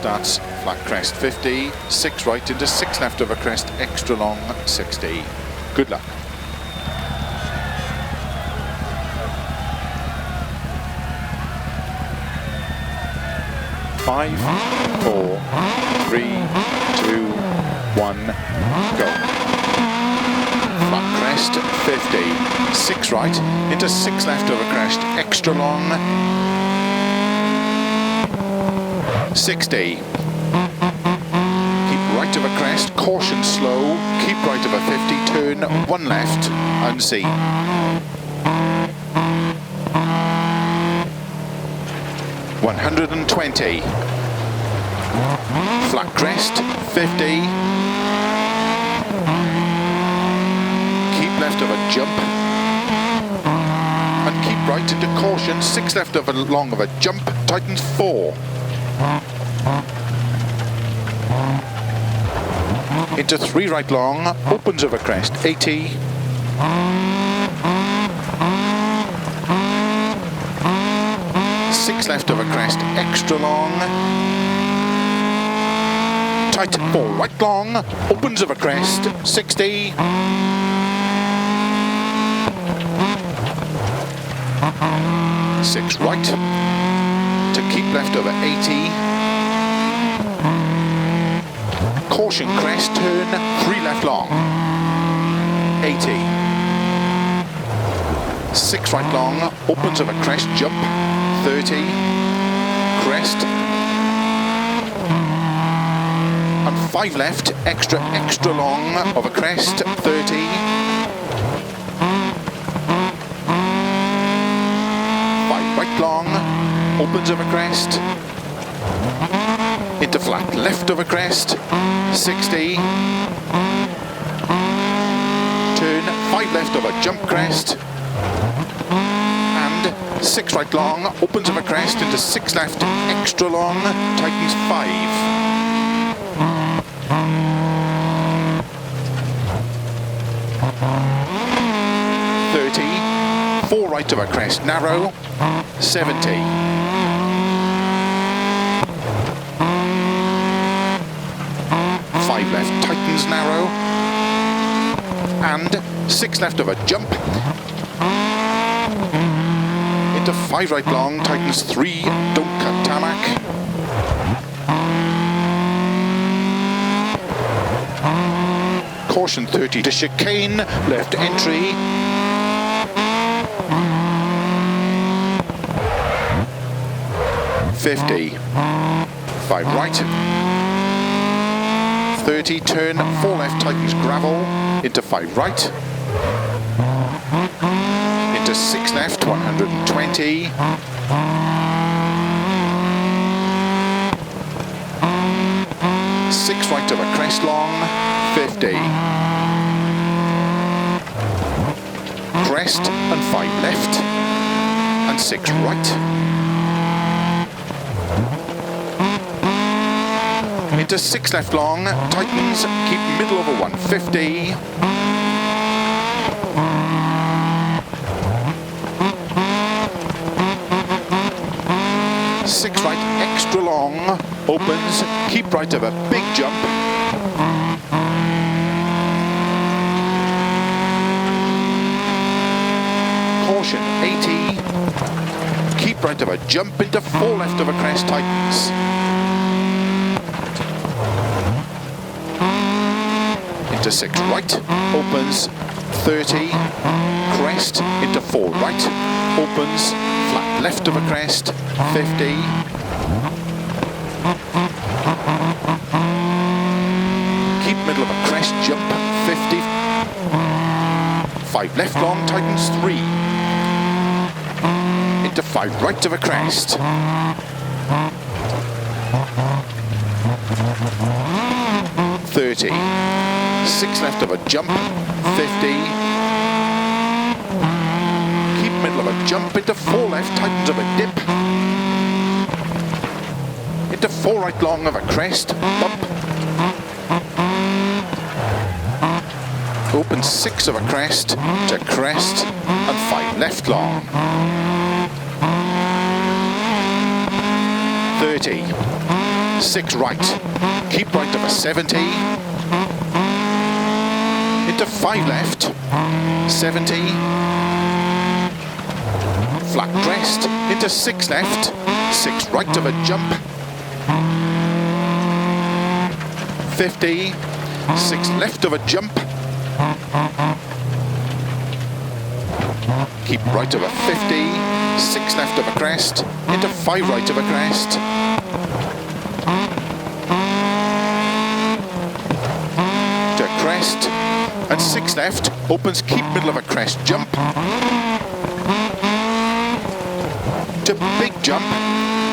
starts flat crest 50, 6 right into 6 left over crest, extra long 60. Good luck. Five, 4, 3, 2, 1, go. Flat crest 50, 6 right into 6 left over crest, extra long 60. Keep right over crest, caution slow, keep right over 50, turn 1 left, unseen. (120). Flat crest 50. Keep left of a jump and keep right into caution, 6 left of a long of a jump, tightens 4. Into 3 right long, opens over crest 80. Left over crest, extra long, tight 4 right long, opens over crest 60. 6 right to keep left over 80. Caution crest, turn 3 left long 80. 6 right long, opens over crest, jump 30, crest, and 5 left, extra long over crest, 30, 5 right long, opens over crest, into flat left over crest, 60, turn 5 left over jump crest, 6 right long, opens over crest into 6 left, extra long, tightens 5. 30, 4 right over crest, narrow, 70. 5 left, tightens narrow, and 6 left over jump. To 5 right long, tightens 3, don't cut tarmac. Caution 30 to chicane, left entry. 50, 5 right. 30, turn 4 left, tightens gravel, into 5 right. Into 6 left, 120. 6 right over crest long, 50. Crest and 5 left, and 6 right. Into 6 left long, tightens, keep middle over 150. 6 right, extra long, opens, keep right of a big jump. Caution 80, keep right of a jump into 4 left of a crest, tightens. Into 6 right, opens, 30, crest, into 4 right, opens, flat left of a crest, 50. Keep middle of a crest, jump, 50. 5 left long, tightens 3. Into 5 right of a crest. 30. 6 left of a jump, 50. Middle of a jump, into 4 left, tightens of a dip, into 4 right long of a crest, bump, open 6 of a crest to crest, and 5 left long, 30, 6 right, keep right of a 70, into 5 left, 70, flat crest, into 6 left, 6 right of a jump, 50, 6 left of a jump, keep right of a 50, 6 left of a crest, into 5 right of a crest, to a crest, and 6 left, opens, keep middle of a crest jump, to big jump,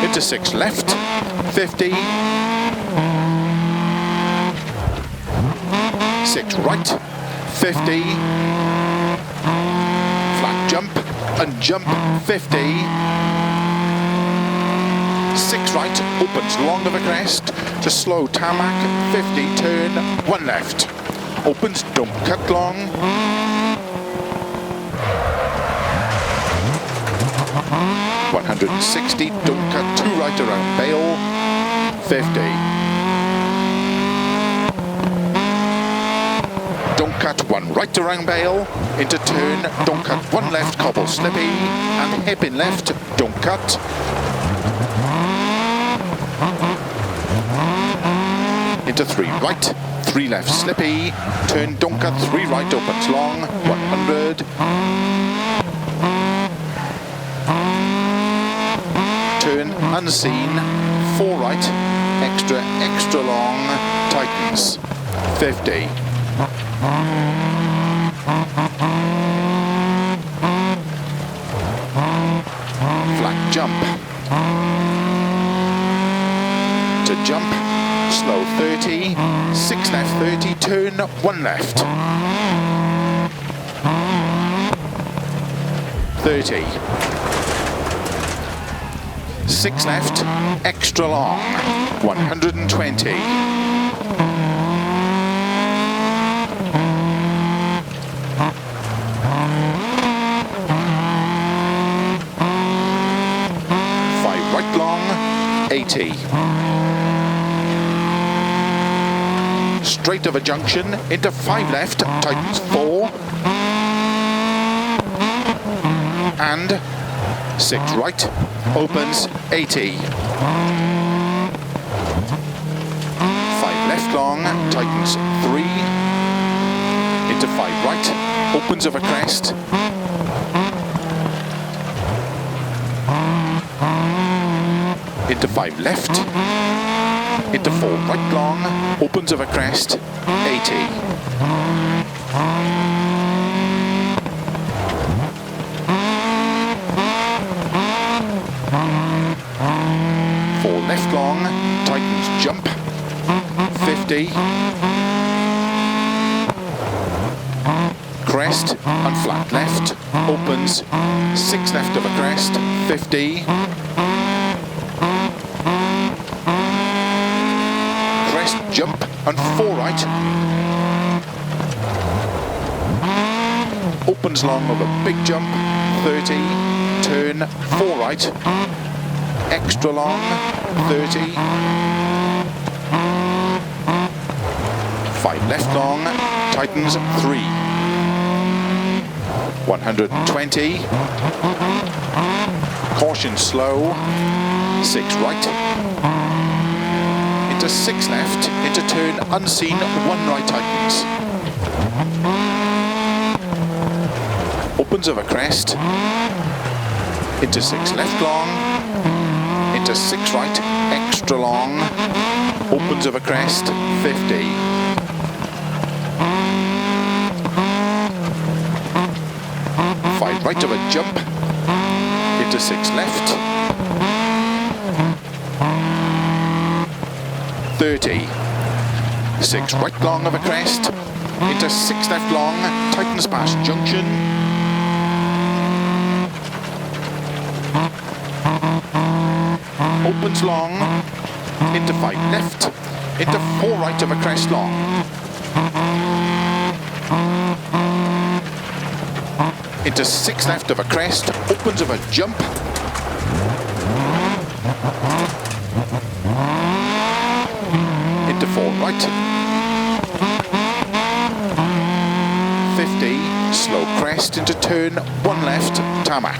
into 6 left, 50, 6 right, 50, flat jump, and jump, 50, 6 right, opens long of a crest, to slow tarmac, 50, turn, 1 left, opens, don't cut long, 160, don't cut 2 right around bail, 50. Don't cut 1 right around bail, into turn, don't cut 1 left, cobble slippy, and hairpin left, don't cut. Into 3 right, 3 left slippy, turn, don't cut 3 right, opens long, 100. Turn, unseen, 4 right, extra long, tightens, 50. Flat jump, to jump, slow 30, 6 left 30, turn, 1 left, 30, 6 left, extra long, 120. 80. Straight of a junction, into 5 left, tightens 4. And 6 right, opens 80. 5 left long, tightens 3. Into 5 right, opens of a crest. Into 5 left, into 4 right long, opens of a crest, 80. 4 left long, tightens jump, 50. Crest and flat left, opens, 6 left of a crest, 50. Jump and 4 right, opens long of a big jump, 30, turn, 4 right, extra long, 30, 5 left long, tightens 3, 120, caution slow, 6 right, into 6 left, into turn unseen, 1 right tightens. Opens of a crest, into 6 left long, into 6 right, extra long, opens of a crest, 50. 5 right of a jump, into 6 left, 30, 6 right long of a crest, into 6 left long, tightens past junction, opens long, into 5 left, into 4 right of a crest long, into 6 left of a crest, opens of a jump, right. 50, slow crest into turn, 1 left, tarmac.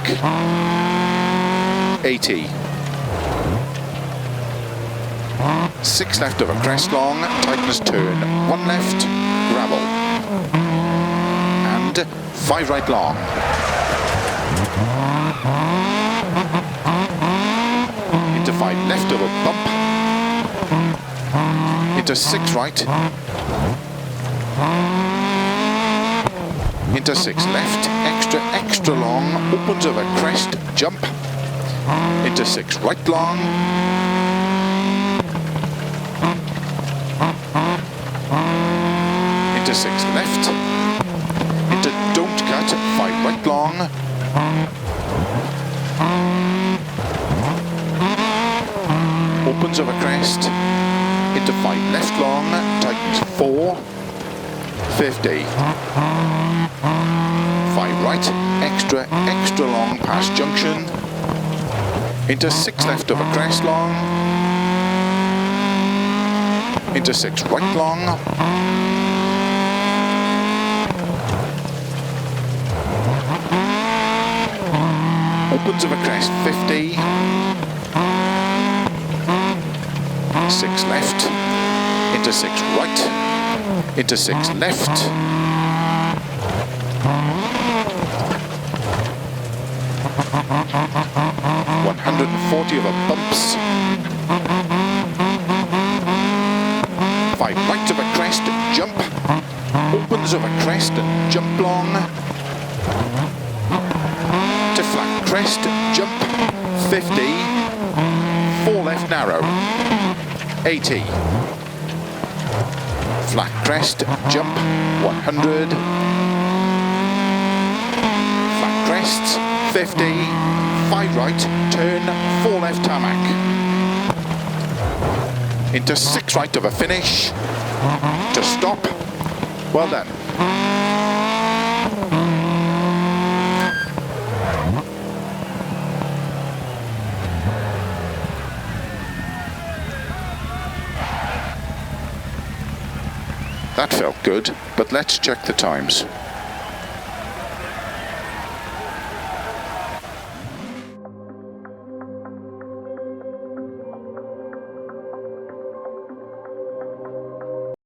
80. 6 left over crest long, tightens turn, 1 left, gravel. And 5 right long. Into 5 left over bump. Into 6 right. Into 6 left, extra long, opens over crest, jump. Into 6 right long. Into 6 left. Into don't cut, 5 right long. Opens over crest. Into 5 left long, tightens 4. 50. 5 right, extra long past junction. Into 6 left over crest long. Into 6 right long. Opens over crest 50. 6 left. Into 6 right. Into 6 left. 140 over bumps. 5 right over crest, jump. Opens over crest and jump long. To flat crest, jump. 50. 4 left narrow. 80. Flat crest, jump. 100. Flat crests, 50. 5 right, turn, 4 left tarmac. Into 6 right of a finish. To stop. Well done. That felt good, but let's check the times.